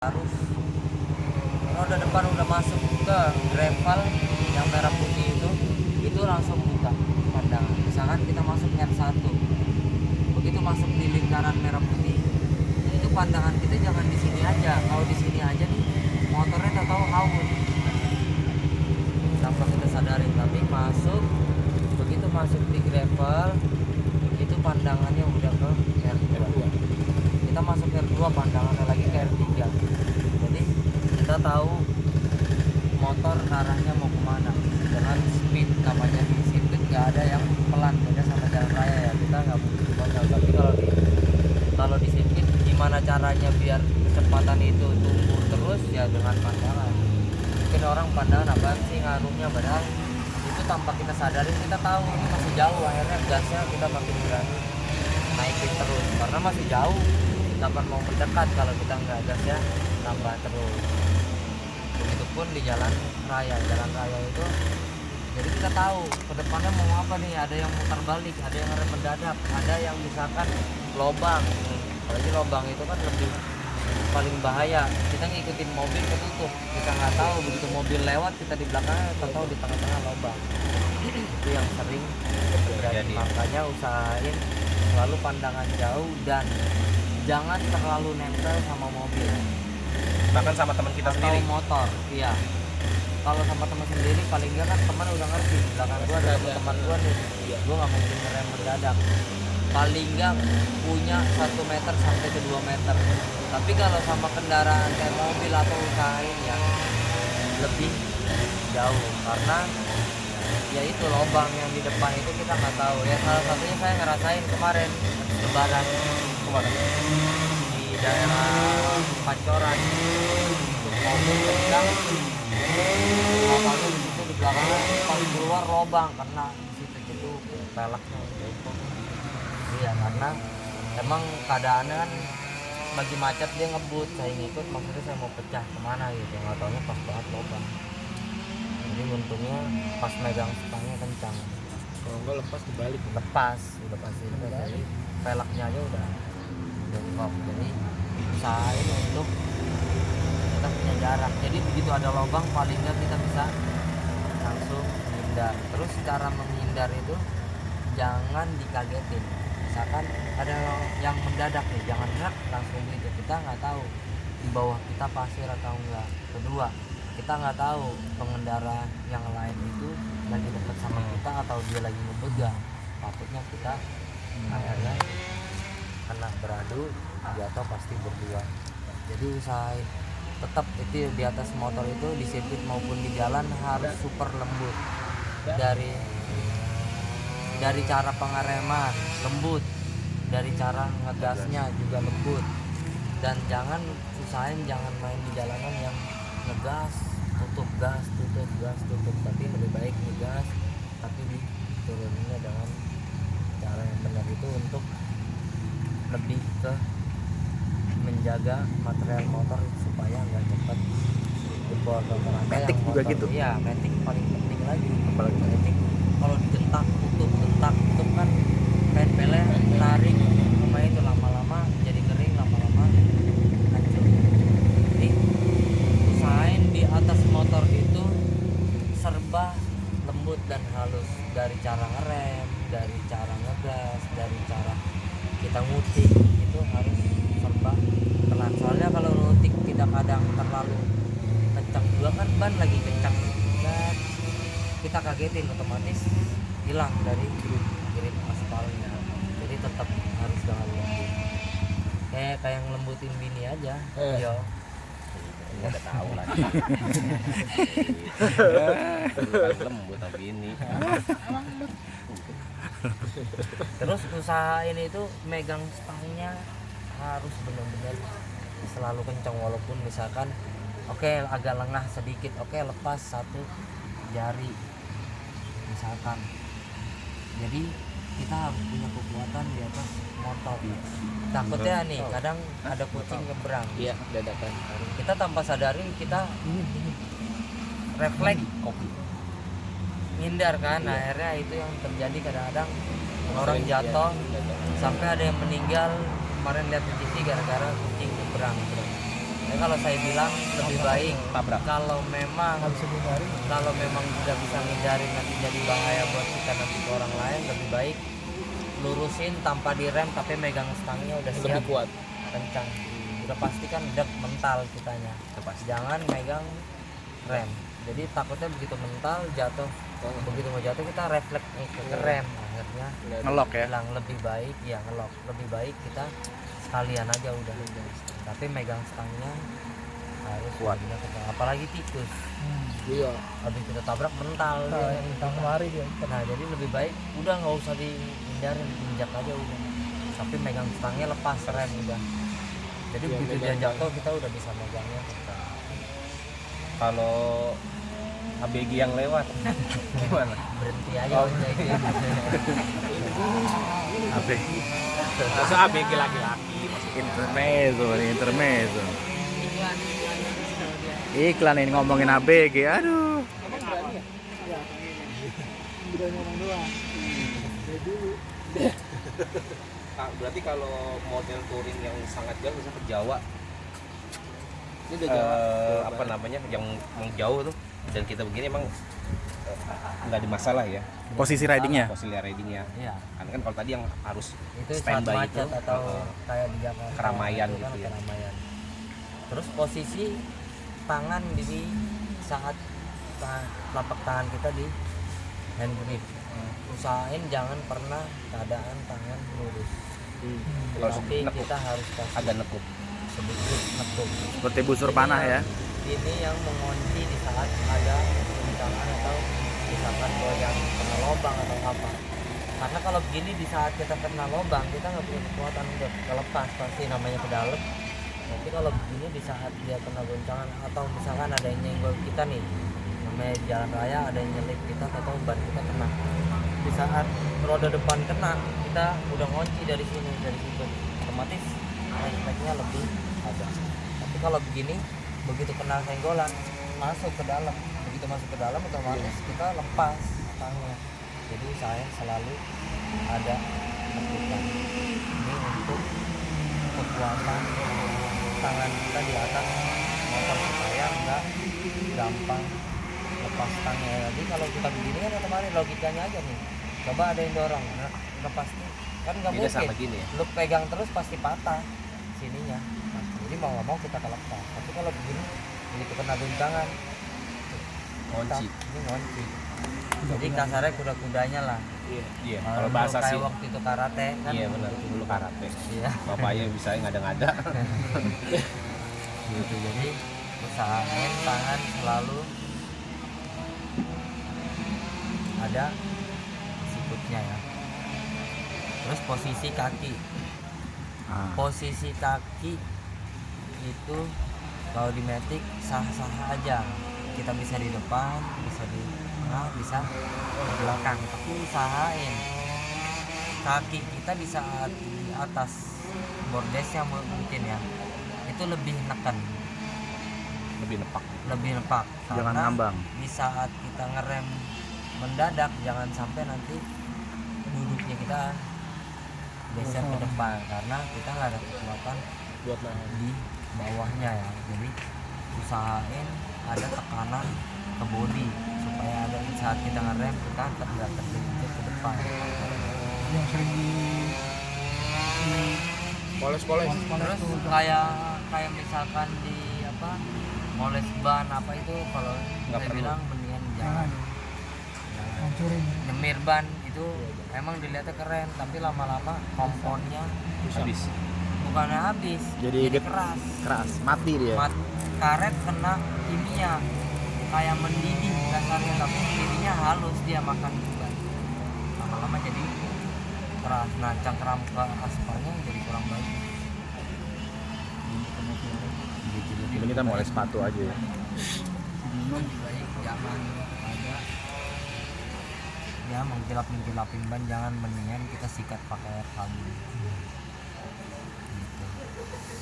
harus roda depan udah masuk ke gravel yang merah putih itu langsung buka pandangan. Misalkan kita masuk R1, begitu masuk di lingkaran merah putih itu pandangan kita jangan di sini aja. Kalau di sini aja nih motornya tak tahu haus tanpa kita sadarin, tapi begitu masuk di gravel itu pandangannya udah ke R2. Kita masuk R2 pandangannya lagi ke R3. Jadi kita tahu motor arahnya mau kemana dengan speed. Namanya di sirkuit nggak ada yang pelan, beda sama jalan raya ya, kita nggak mungkin konyol. Tapi kalau di sirkuit gimana caranya biar kecepatan itu tumbuh terus ya dengan pandangan. Mungkin orang pandangan apa sih ngaruhnya, padahal itu tanpa kita sadarin kita tahu ini masih jauh, akhirnya gasnya kita makin berani naikin terus karena masih jauh, dapat mau mendekat kalau kita nggak gasnya tambah terus. Begitupun di jalan raya itu jadi kita tahu ke depannya mau apa nih, ada yang mutar balik, ada yang rem mendadak, ada yang misalkan lobang. Apalagi lobang itu kan lebih paling bahaya, kita ngikutin mobil ketutup, kita nggak tahu begitu mobil lewat kita di belakangnya, kita tahu di tengah-tengah lobang. Itu yang sering terjadi. Makanya usahain selalu pandangan jauh dan jangan terlalu nempel sama mobil, bahkan sama teman kita atau sendiri motor. Iya, kalau sama teman sendiri paling enggak kan teman udah ngerti belakang gua ada teman gua nih, gua nggak mungkin ngerem mendadak, paling enggak punya 1 meter sampai ke 2 meter. Tapi kalau sama kendaraan kayak mobil atau usahain yang lebih jauh, karena ya itu lubang yang di depan itu kita nggak tahu ya. Salah satunya saya ngerasain kemarin lebaran di daerah Pancoran, untuk mobil kencang, apalagi di situ di belakangnya paling keluar lubang karena di situ itu peleknya jatuh. Iya, karena emang keadaannya kan lagi macet, dia ngebut, saya ngikut, maksudnya saya mau pecah kemana gitu, nggak taunya pas banget lubang. Jadi untungnya pas megang stangnya kencang, kalau enggak lepas dibalik. udah pasti jadi peleknya aja udah kok. Jadi usahain untuk kita punya jarak, jadi begitu ada lubang paling nggak kita bisa langsung menghindar. Terus cara menghindar itu jangan dikagetin. Misalkan ada yang mendadak nih, jangan langsung gitu, kita nggak tahu di bawah kita pasir atau enggak. Kedua, kita nggak tahu pengendara yang lain itu lagi dekat sama kita atau dia lagi ngebegal, takutnya kita akhirnya kena beradu, jatuh pasti berdua. Jadi usahain tetap itu di atas motor itu di sirkuit maupun di jalan harus super lembut, dari cara pengereman lembut, dari cara ngegasnya juga lembut, dan jangan main di jalanan yang ngegas tutup, tapi lebih baik ngegas tapi dituruninnya dengan cara yang benar, itu untuk lebih ke menjaga material motor supaya nggak cepat jebol. Matic juga gitu. Iya, matic paling penting lagi. Apalagi matic kalau digentak tutup kan pelnya tarik rumah itu lama-lama jadi kering, lama-lama hancur. Jadi usahain di atas motor itu serba lembut dan halus, dari cara ngerem, dari cara ngegas, dari cara kita ngutik itu harus serba pelan. Soalnya kalau ngutik kita kadang terlalu kencang juga kan, ban lagi kencang dan kita kagetin, otomatis hilang dari grip aspalnya. Jadi tetap harus dengan lembut, kayak ngelembutin bini aja. Yo, udah tahu lah. Lembut tapi ini. Terus usahain itu megang stangnya harus benar-benar selalu kencang, walaupun misalkan agak lengah sedikit, lepas satu jari misalkan. Jadi kita harus punya kekuatan di atas motor. Takutnya nih kadang ada kucing nyebrang, Iya, dadakan. kita tanpa sadarin kita refleks ngindar kan. Akhirnya itu yang terjadi, kadang-kadang orang jatuh sampai ada yang meninggal kemarin lihat di TV gara-gara kucing nyebrang. Kalau saya bilang lebih baik Tabrak. kalau memang udah bisa ngindarin nanti jadi bahaya buat kita nanti ke orang lain, lebih baik lurusin tanpa direm tapi megang stangnya udah siap, lebih kuat. kencang, udah pasti kan dek mental kitanya. Jangan megang rem, jadi takutnya begitu mental jatuh, begitu mau jatuh kita refleks ke rem, akhirnya Ngelok ya. bilang lebih baik ya ngelok, lebih baik kita sekalian aja udah, tapi megang stangnya harus Kuat. benar-benar kencang. Apalagi tikus Iya. habis kita tabrak mental dia. Kemari dia. Nah jadi lebih baik udah nggak usah dihindarin, injak aja udah, tapi megang stangnya lepas rem udah, jadi Iya, begitu dia megang. jatuh kita udah bisa megangnya kencang. Kalau ABG yang lewat gimana? Berhenti aja Oh. udah itu. Apa? Masa ABG laki-laki. Intermezzo, nih, intermezzo. Iklan ini ngomongin ABG, aduh. Emang berani ya? Iya. Udah ngomong doang. Dari dulu. Berarti kalau model touring yang sangat jauh bisa ke Jawa, Ini udah Jawa. apa namanya yang jauh tuh, dan kita begini emang nggak ada masalah ya Posisi ridingnya. posisi ridingnya. Iya, Karena kan kalau tadi yang harus itu saat standby macet itu, atau kayak di Jakarta keramaian itu kan gitu ya. keramaian. Terus posisi tangan di saat telapak tangan kita di hand grip, usahain jangan pernah keadaan tangan lurus, Kalau tapi nekuk, kita harus kasih agak nekuk. sedikit nekuk. Seperti busur panah ya. Ini yang mengunci di saat ada guncangan atau misalkan goyang kena lubang atau apa. Karena kalau begini di saat kita kena lubang kita nggak punya kekuatan untuk kelepas, pasti namanya ke dalam. Tapi kalau begini di saat dia kena goncangan atau misalkan ada yang nyenggol kita nih, namanya jalan raya ada yang nyelip kita atau ban kita kena. Di saat roda depan kena kita udah ngunci dari sini dari situ, otomatis refleksnya lebih ada. Tapi kalau begini begitu kena senggolan masuk ke dalam, begitu masuk ke dalam otomatis kita lepas tangannya. Jadi saya selalu ada lakukan ini untuk kekuatan tangan kita di atas motor supaya nggak gampang lepas tangnya. Jadi kalau kita begini kan otomatis logikanya aja nih, coba ada yang dorong, nah, lepas nih kan nggak Beda mungkin sama gini ya. lu pegang terus pasti patah sininya. Jadi mau nggak mau kita kelepas. Tapi kalau begini begitu kena guncangan Kunci. ini ngunci. Jadi kasarnya kuda-kudanya lah. Iya. Kalau bahasa kayak sih. waktu itu karate kan. Iya benar. Dulu karate. Iya. Bapaknya bisa ngada-ngada. Gitu. Jadi usahain tangan selalu ada sikutnya ya. Terus posisi kaki. Posisi kaki itu kalau di Matic sah-sah aja. Kita bisa di depan, bisa di tengah, bisa di belakang. Tapi usahain kaki kita di saat di atas bordesnya mungkin ya, itu lebih neken, Lebih nepak. lebih lepak. Jangan Karena ngambang. di saat kita ngerem mendadak jangan sampai nanti duduknya kita geser ke depan karena kita nggak ada kekuatan Buat nahan. di bawahnya ya. Jadi usahain ada tekanan ke bodi supaya ada saat kita ngerem kita nggak tergelincir ke depan. Yang sering di poles-poles. Terus kayak misalkan di apa moles ban apa itu kalau Nggak saya perlu. bilang mendingan jangan. Nyemir ban itu emang dilihatnya keren tapi lama-lama komponnya Habis. bukannya habis Jadi keras. Keras, mati dia. Karet kena kimia kayak mendidih dasarnya, tapi dirinya halus dia makan juga lama-lama jadi keras. Nah cengkeram ke aspalnya jadi kurang baik. Jadi kita mulai sepatu aja ya. Lebih baik jangan ada ya mengkilap-mengkilapin ban, jangan, mendingan kita sikat pakai air sabun.